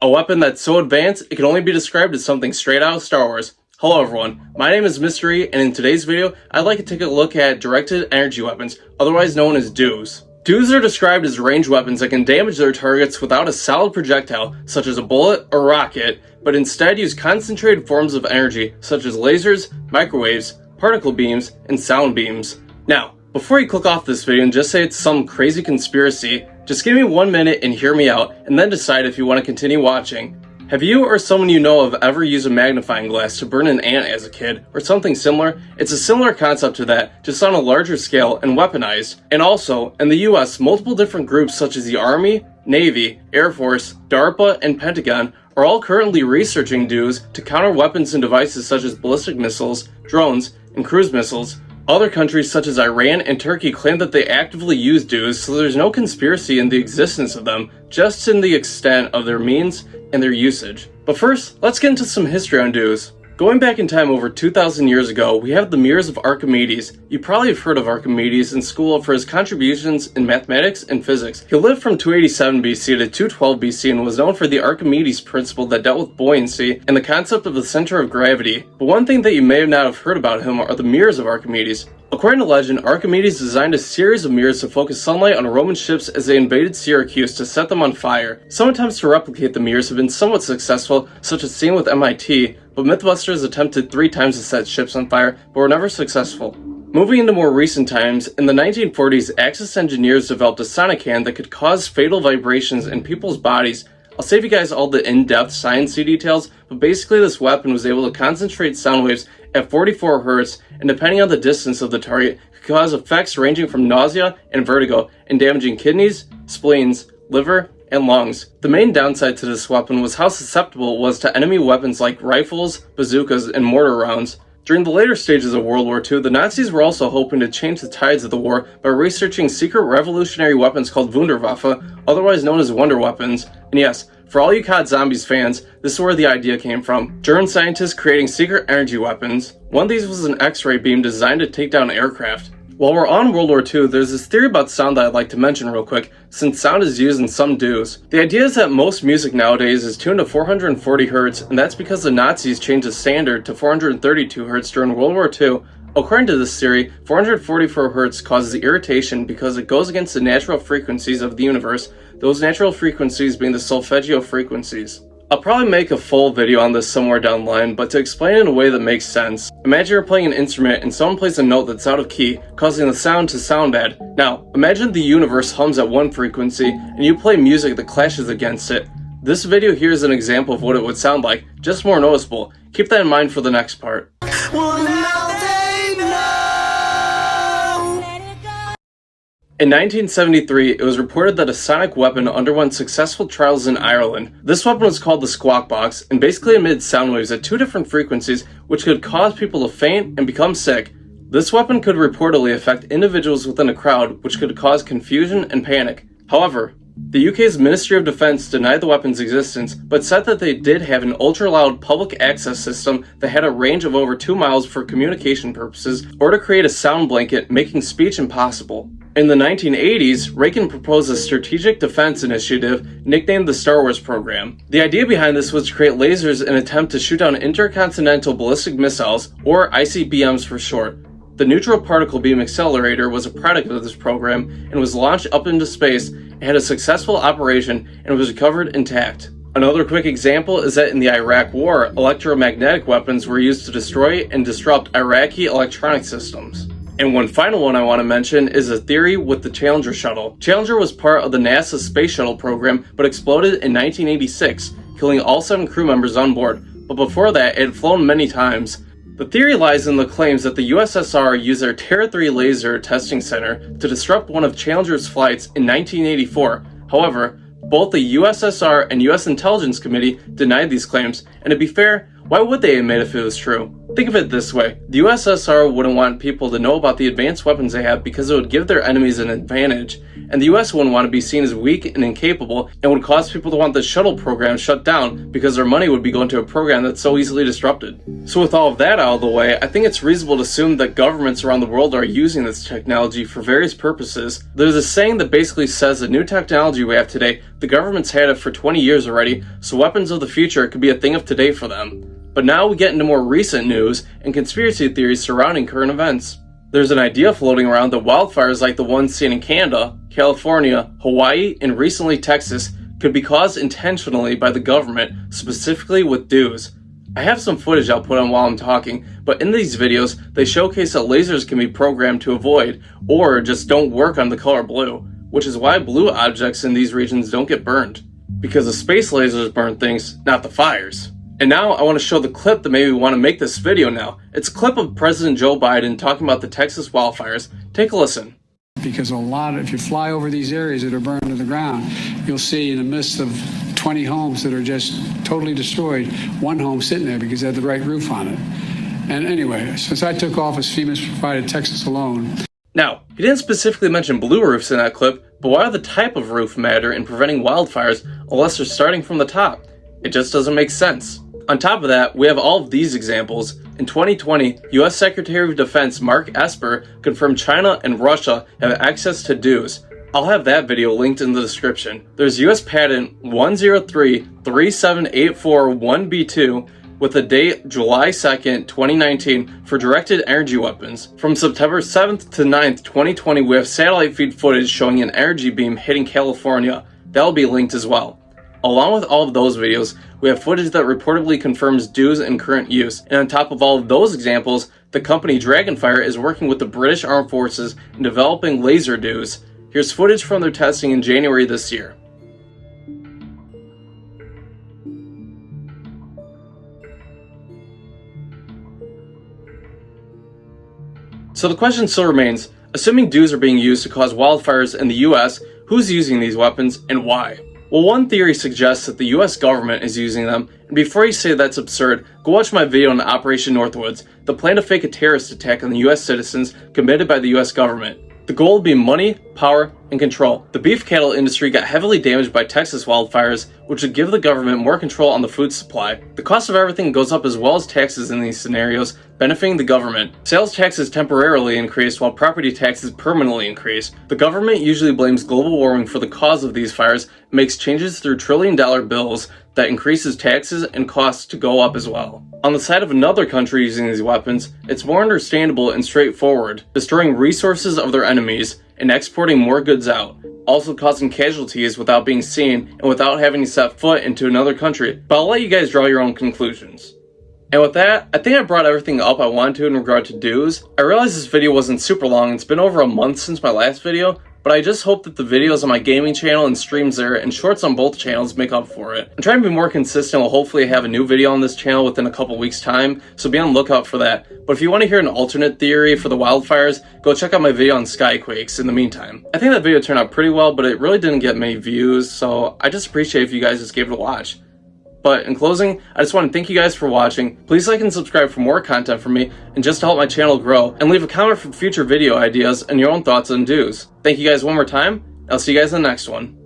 A weapon that's so advanced, it can only be described as something straight out of Star Wars. Hello everyone, my name is Mystery, and in today's video, I'd like to take a look at directed energy weapons, otherwise known as D.E.W.s. D.E.W.s are described as ranged weapons that can damage their targets without a solid projectile, such as a bullet or rocket, but instead use concentrated forms of energy, such as lasers, microwaves, particle beams, and sound beams. Now, before you click off this video and just say it's some crazy conspiracy, just give me 1 minute and hear me out, and then decide if you want to continue watching. Have you or someone you know of ever used a magnifying glass to burn an ant as a kid, or something similar? It's a similar concept to that, just on a larger scale and weaponized. And also, in the US, multiple different groups such as the Army, Navy, Air Force, DARPA, and Pentagon are all currently researching D.E.W.s to counter weapons and devices such as ballistic missiles, drones, and cruise missiles. Other countries such as Iran and Turkey claim that they actively use D.E.W.s, so there's no conspiracy in the existence of them, just in the extent of their means and their usage. But first, let's get into some history on D.E.W.s. Going back in time over 2,000 years ago, we have the mirrors of Archimedes. You probably have heard of Archimedes in school for his contributions in mathematics and physics. He lived from 287 BC to 212 BC and was known for the Archimedes principle that dealt with buoyancy and the concept of the center of gravity. But one thing that you may not have heard about him are the mirrors of Archimedes. According to legend, Archimedes designed a series of mirrors to focus sunlight on Roman ships as they invaded Syracuse to set them on fire. Some attempts to replicate the mirrors have been somewhat successful, such as seen with MIT, but Mythbusters attempted 3 times to set ships on fire, but were never successful. Moving into more recent times, in the 1940s, Axis engineers developed a sonic hand that could cause fatal vibrations in people's bodies. I'll save you guys all the in-depth sciencey details, but basically this weapon was able to concentrate sound waves at 44 Hz, and depending on the distance of the target, could cause effects ranging from nausea and vertigo, and damaging kidneys, spleens, liver, and lungs. The main downside to this weapon was how susceptible it was to enemy weapons like rifles, bazookas, and mortar rounds. During the later stages of World War II, the Nazis were also hoping to change the tides of the war by researching secret revolutionary weapons called Wunderwaffe, otherwise known as wonder weapons. And yes, for all you COD Zombies fans, this is where the idea came from. German scientists creating secret energy weapons. One of these was an X-ray beam designed to take down aircraft. While we're on World War II, there's this theory about sound that I'd like to mention real quick, since sound is used in some D.E.W.s. The idea is that most music nowadays is tuned to 440 Hz, and that's because the Nazis changed the standard to 432 Hz during World War II. According to this theory, 444 Hz causes irritation because it goes against the natural frequencies of the universe, those natural frequencies being the solfeggio frequencies. I'll probably make a full video on this somewhere down the line, but to explain it in a way that makes sense. Imagine you're playing an instrument and someone plays a note that's out of key, causing the sound to sound bad. Now, imagine the universe hums at one frequency, and you play music that clashes against it. This video here is an example of what it would sound like, just more noticeable. Keep that in mind for the next part. In 1973, it was reported that a sonic weapon underwent successful trials in Ireland. This weapon was called the Squawk Box, and basically emitted sound waves at 2 different frequencies, which could cause people to faint and become sick. This weapon could reportedly affect individuals within a crowd, which could cause confusion and panic. However, the UK's Ministry of Defence denied the weapon's existence, but said that they did have an ultra-loud public access system that had a range of over 2 miles for communication purposes, or to create a sound blanket, making speech impossible. In the 1980s, Reagan proposed a strategic defense initiative nicknamed the Star Wars program. The idea behind this was to create lasers in an attempt to shoot down intercontinental ballistic missiles, or ICBMs for short. The Neutral Particle Beam Accelerator was a product of this program and was launched up into space, and had a successful operation, and was recovered intact. Another quick example is that in the Iraq War, electromagnetic weapons were used to destroy and disrupt Iraqi electronic systems. And one final one I want to mention is a theory with the Challenger shuttle. Challenger was part of the NASA Space Shuttle program, but exploded in 1986, killing all 7 crew members on board. But before that, it had flown many times. The theory lies in the claims that the USSR used their Terra 3 laser testing center to disrupt one of Challenger's flights in 1984. However, both the USSR and US Intelligence Committee denied these claims, and to be fair, why would they admit if it was true? Think of it this way, the USSR wouldn't want people to know about the advanced weapons they have because it would give their enemies an advantage, and the US wouldn't want to be seen as weak and incapable, and would cause people to want the shuttle program shut down because their money would be going to a program that's so easily disrupted. So with all of that out of the way, I think it's reasonable to assume that governments around the world are using this technology for various purposes. There's a saying that basically says the new technology we have today, the government's had it for 20 years already, so weapons of the future could be a thing of today for them. But now we get into more recent news and conspiracy theories surrounding current events. There's an idea floating around that wildfires like the ones seen in Canada, California, Hawaii, and recently Texas could be caused intentionally by the government, specifically with D.E.W.s. I have some footage I'll put on while I'm talking, but in these videos, they showcase that lasers can be programmed to avoid, or just don't work on the color blue, which is why blue objects in these regions don't get burned. Because the space lasers burn things, not the fires. And now I want to show the clip that made me want to make this video now. It's a clip of President Joe Biden talking about the Texas wildfires. Take a listen. Because if you fly over these areas that are burned to the ground, you'll see in the midst of 20 homes that are just totally destroyed, one home sitting there because it had the right roof on it. And anyway, since I took office, FEMA's provided Texas alone. Now, he didn't specifically mention blue roofs in that clip, but why would the type of roof matter in preventing wildfires unless they're starting from the top? It just doesn't make sense. On top of that, we have all of these examples. In 2020, U.S. Secretary of Defense Mark Esper confirmed China and Russia have access to D.E.W.s. I'll have that video linked in the description. There's U.S. patent 103-37841B2 with the date July 2nd, 2019 for directed energy weapons. From September 7th to 9th, 2020, we have satellite feed footage showing an energy beam hitting California. That'll be linked as well. Along with all of those videos, we have footage that reportedly confirms D.E.W.s in current use, and on top of all of those examples, the company Dragonfire is working with the British Armed Forces in developing laser D.E.W.s. Here's footage from their testing in January this year. So the question still remains, assuming D.E.W.s are being used to cause wildfires in the US, who's using these weapons and why? Well, one theory suggests that the US government is using them, and before you say that's absurd, go watch my video on Operation Northwoods, the plan to fake a terrorist attack on the US citizens committed by the US government. The goal would be money, power, and control. The beef cattle industry got heavily damaged by Texas wildfires, which would give the government more control on the food supply. The cost of everything goes up as well as taxes in these scenarios, benefiting the government. Sales taxes temporarily increase while property taxes permanently increase. The government usually blames global warming for the cause of these fires and makes changes through trillion-dollar bills that increases taxes and costs to go up as well. On the side of another country using these weapons, it's more understandable and straightforward, destroying resources of their enemies and exporting more goods out, also causing casualties without being seen and without having to set foot into another country. But I'll let you guys draw your own conclusions. And with that, I think I brought everything up I wanted to in regard to D.E.W.s. I realize this video wasn't super long, it's been over a month since my last video, but I just hope that the videos on my gaming channel and streams there and shorts on both channels make up for it. I'm trying to be more consistent, will hopefully have a new video on this channel within a couple weeks time, so be on the lookout for that. But if you want to hear an alternate theory for the wildfires, go check out my video on skyquakes in the meantime. I think that video turned out pretty well, but it really didn't get many views, so I just appreciate if you guys just gave it a watch. But in closing, I just want to thank you guys for watching. Please like and subscribe for more content from me and just to help my channel grow, and leave a comment for future video ideas and your own thoughts on D.E.W.s. Thank you guys one more time. I'll see you guys in the next one.